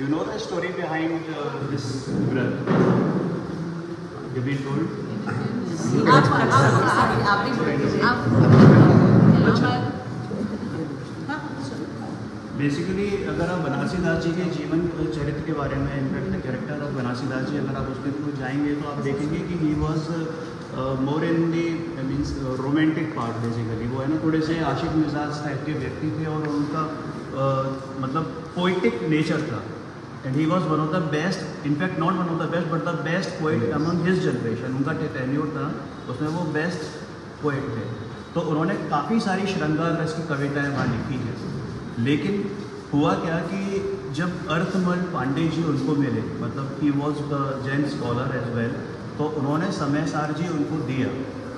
You know the story behind this grant? You've been told? Basically अगर आप बनारसी दास जी के जीवन चरित्र के बारे में, in fact the character of Banarasi Das ji, अगर आप उसके थ्रू जाएंगे तो आप देखेंगे कि he was more in the means romantic part. Basically वो है ना, थोड़े से आशिक मिजाज टाइप के व्यक्ति थे और उनका मतलब पोइटिक नेचर था। And he was one of the best, in fact not one of the best but the best poet among his generation. उनका टेन्योर था उसमें, वो बेस्ट पोइट थे। तो उन्होंने काफ़ी सारी श्रृंगार रस की कविताएँ वहाँ लिखी है। लेकिन हुआ क्या कि जब अर्थमल पांडे जी उनको मिले, मतलब ही was the Jain scholar as well, तो उन्होंने समयसार जी उनको दिया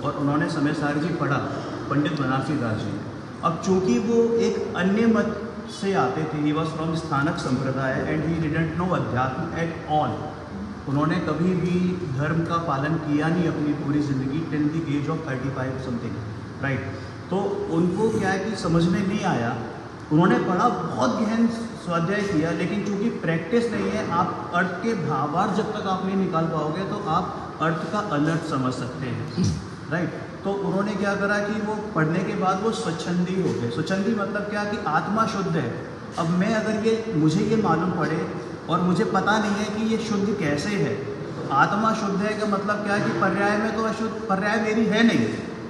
और उन्होंने समयसार जी पढ़ा पंडित बनारसी दास जी। अब चूंकि वो एक अन्य मत से आते थे, ही वॉज फ्रॉम स्थानक संप्रदाय एंड ही डिडंट नो अध्यात्म एट ऑल। उन्होंने कभी भी धर्म का पालन किया नहीं अपनी पूरी ज़िंदगी till the age of 35 something, right. तो उनको क्या है कि समझ में नहीं आया। उन्होंने पढ़ा, बहुत गहन स्वाध्याय किया, लेकिन चूंकि प्रैक्टिस नहीं है, आप अर्थ के भावार्थ जब तक आप नहीं निकाल पाओगे तो आप अर्थ का अनर्थ समझ सकते हैं, राइट। तो उन्होंने क्या करा कि वो पढ़ने के बाद वो स्वच्छंदी हो गए। स्वच्छंदी मतलब क्या कि आत्मा शुद्ध है। अब मैं अगर मुझे ये मालूम पड़े और मुझे पता नहीं है कि ये शुद्ध कैसे है, तो आत्मा शुद्ध है का मतलब क्या है कि पर्याय में तो अशुद्ध, पर्याय मेरी है नहीं,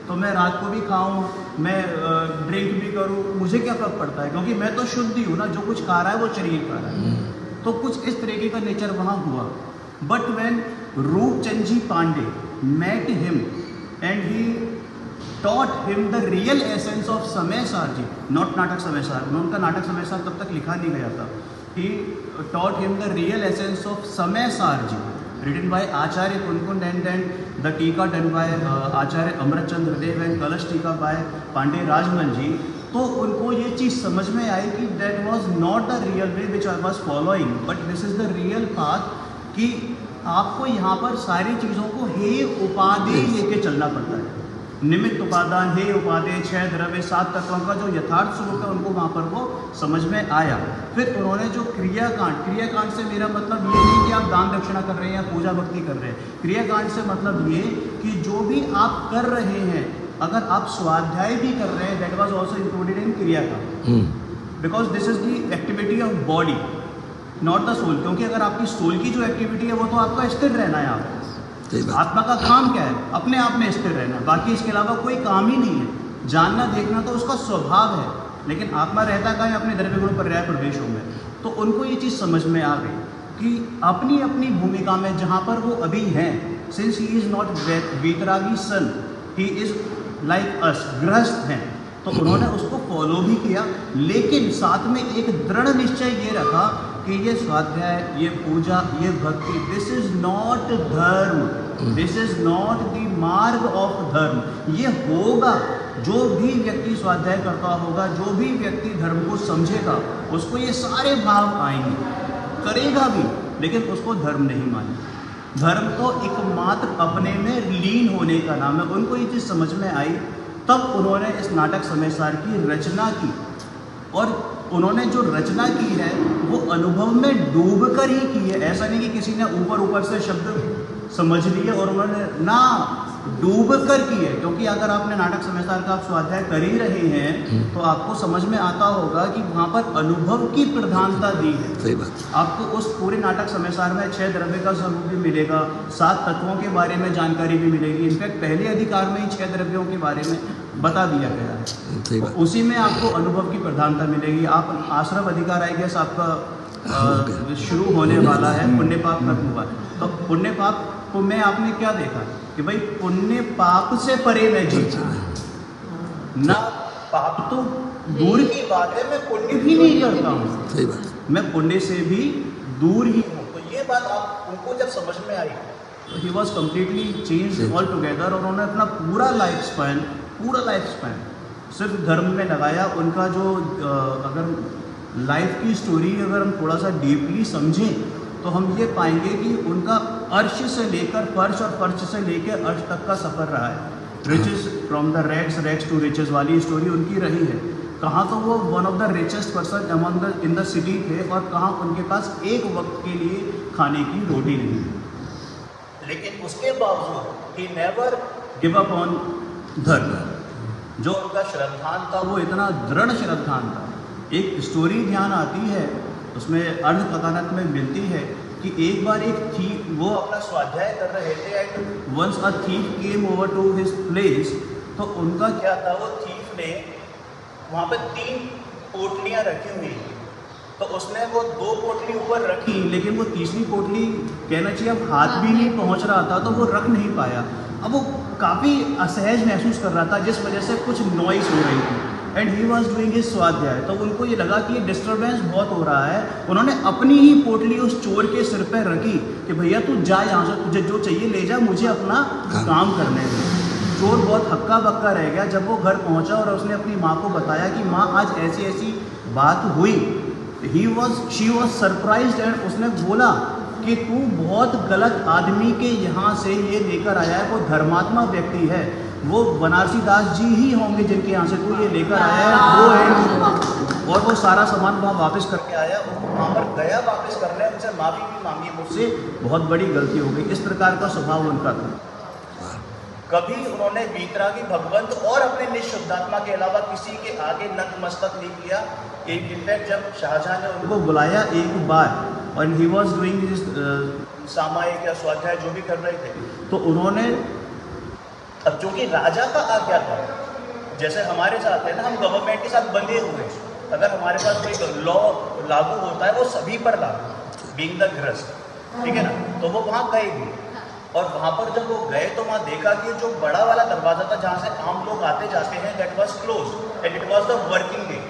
तो मैं रात को भी खाऊं, मैं ड्रिंक भी करूं, मुझे क्या फर्क पड़ता है, क्योंकि मैं तो शुद्ध ही हूँ ना। जो कुछ खा रहा है वो शरीर खा रहा है। तो कुछ इस तरीके का नेचर वहाँ हुआ। But when Roopchand ji Pandey met him and he taught him the real essence of Samaysar ji, not Natak Samaysar, उनका नाटक समयसार तब तक लिखा नहीं गया था। He taught him the real essence of Samaysar ji, written by Acharya कुनकुंड and then the टीका done by Acharya Amritchandra Dev and कलश टीका by पांडे राजमल जी। तो उनको ये चीज़ समझ में आई कि that was not the real way which I was following, but this is the real path, कि आपको यहाँ पर सारी चीज़ों को हे उपादेय लेके चलना पड़ता है। निमित्त उपादान, हे उपादेय, 6 द्रव्य, 7 तत्वों का जो यथार्थ स्वरूप है उनको वहाँ पर वो समझ में आया। फिर उन्होंने जो क्रियाकांड से मेरा मतलब ये नहीं कि आप दान दक्षिणा कर रहे हैं या पूजा भक्ति कर रहे हैं। क्रियाकांड से मतलब ये कि जो भी आप कर रहे हैं, अगर आप स्वाध्याय भी कर रहे हैं, that was also included in क्रियाकांड, because this is the activity of body, not the soul. क्योंकि अगर आपकी सोल की जो एक्टिविटी है वो तो आपका स्थिर रहना है। आपका आत्मा का काम क्या है? अपने आप में स्थिर रहना, बाकी इसके अलावा कोई काम ही नहीं है। जानना देखना तो उसका स्वभाव है, लेकिन आत्मा रहता का है अपने द्रव्य गुण पर्याय प्रवेशों में। तो उनको ये चीज़ समझ में आ गई कि अपनी अपनी भूमिका में जहाँ पर वो अभी हैं, सिंस ही इज़ नॉट वीतरागी son, he is like us, गृहस्थ हैं, तो उन्होंने उसको फॉलो भी किया। लेकिन साथ में एक दृढ़ निश्चय ये रखा कि ये स्वाध्याय, ये पूजा, ये भक्ति, दिस इज नॉट धर्म, दिस इज नॉट द मार्ग ऑफ धर्म। ये होगा, जो भी व्यक्ति स्वाध्याय करता होगा, जो भी व्यक्ति धर्म को समझेगा, उसको ये सारे भाव आएंगे, करेगा भी, लेकिन उसको धर्म नहीं मानेगा। धर्म तो एकमात्र अपने में लीन होने का नाम है। उनको ये चीज़ समझ में आई, तब उन्होंने इस नाटक समयसार की रचना की। और उन्होंने जो रचना की है वो अनुभव में डूबकर ही की है। ऐसा नहीं कि किसी ने ऊपर से शब्द समझ लिए और उन्होंने ना, डूबकर की है। क्योंकि अगर आपने नाटक समयसार का आप स्वाध्याय कर ही रहे हैं तो आपको समझ में आता होगा कि वहाँ पर अनुभव की प्रधानता दी है। सही बात। आपको उस पूरे नाटक समयसार में 6 द्रव्य का स्वरूप भी मिलेगा, 7 तत्वों के बारे में जानकारी भी मिलेगी। इनफैक्ट पहले अधिकार में ही 6 द्रव्यों के बारे में बता दिया गया है। तो उसी में आपको अनुभव की प्रधानता मिलेगी। आप आश्रम अधिकार आई गेस आपका शुरू होने वाला है, पुण्य पाप खत्म हुआ। तो पुण्य पाप को में आपने क्या देखा कि भाई पुण्य पाप से परे मैं जीता ना, पाप तो दूर की बात है, मैं पुण्य भी नहीं करता हूँ। सही बात। मैं पुण्य से भी दूर ही हूँ। तो ये बात आप उनको जब समझ में आई तो he was completely change all together. और उन्होंने अपना पूरा लाइफ स्पैन सिर्फ धर्म में लगाया। उनका जो अगर लाइफ की स्टोरी अगर हम थोड़ा सा डीपली समझें तो हम ये पाएंगे कि उनका अर्श से लेकर फर्श और फर्श से लेकर अर्श तक का सफ़र रहा है। Riches from the rags to riches वाली स्टोरी उनकी रही है। कहाँ तो वो one of the richest person among the in the city थे और कहाँ उनके पास एक वक्त के लिए खाने की रोटी नहीं थी। लेकिन उसके बावजूद he never give up on धर्म। जो उनका श्रद्धान था वो इतना दृढ़ श्रद्धान था। एक स्टोरी ध्यान आती है, उसमें अर्ध कथानक में मिलती है कि एक बार एक थीफ, वो अपना स्वाध्याय कर रहे थे and once a thief came over to his place. तो उनका क्या था, वो थीफ ने वहाँ पे 3 पोटलियाँ रखी हुई, तो उसने वो 2 पोटली ऊपर रखी, लेकिन वो तीसरी पोटली कहना चाहिए अब हाथ भी नहीं पहुँच रहा था, तो वो रख नहीं पाया। अब वो काफ़ी असहज महसूस कर रहा था, जिस वजह से कुछ नॉइस हो रही थी and he was doing his स्वाध्याय। तो उनको ये लगा कि ये डिस्टर्बेंस बहुत हो रहा है। उन्होंने अपनी ही पोटली उस चोर के सिर पर रखी कि भैया तू जा यहाँ से, तुझे जो चाहिए ले जा, मुझे अपना काम करने दे। चोर बहुत हक्का बक्का रह गया। जब वो घर पहुँचा और उसने अपनी माँ को बताया कि माँ आज ऐसी ऐसी बात हुई, शी वॉज सरप्राइज्ड एंड उसने बोला कि तू बहुत गलत आदमी के यहाँ से ये लेकर आया है। वो धर्मात्मा व्यक्ति है, वो बनारसी दास जी ही होंगे जिनके यहाँ से तू ये लेकर आया है, वो है। और वो सारा सामान वहाँ वापस करके आया, वहाँ पर गया वापस करने, उनसे माफ़ी भी मांगी, मुझसे बहुत बड़ी गलती हो गई। इस प्रकार का स्वभाव उनका था। कभी उन्होंने वीतरागी भगवंत और अपने निःशुद्धात्मा के अलावा किसी के आगे नतमस्तक नहीं किया। एक इनफैक्ट जब शाहजहां ने उनको बुलाया एक बार और ही वॉज डूइंग दिस सामायिक या स्वाध्याय जो भी कर रहे थे, तो उन्होंने, अब चूंकि राजा का आज्ञा था, जैसे हमारे साथ है ना, हम गवर्नमेंट के साथ बंधे हुए, अगर हमारे पास कोई लॉ लागू होता है वो सभी पर लागू, बीइंग द गृहस्थ, ठीक है ना। तो वो वहाँ गए भी, और वहाँ पर जब वो गए तो वहाँ देखा कि जो बड़ा वाला दरवाज़ा था जहाँ से आम लोग आते जाते हैं, that was close and it was the working day.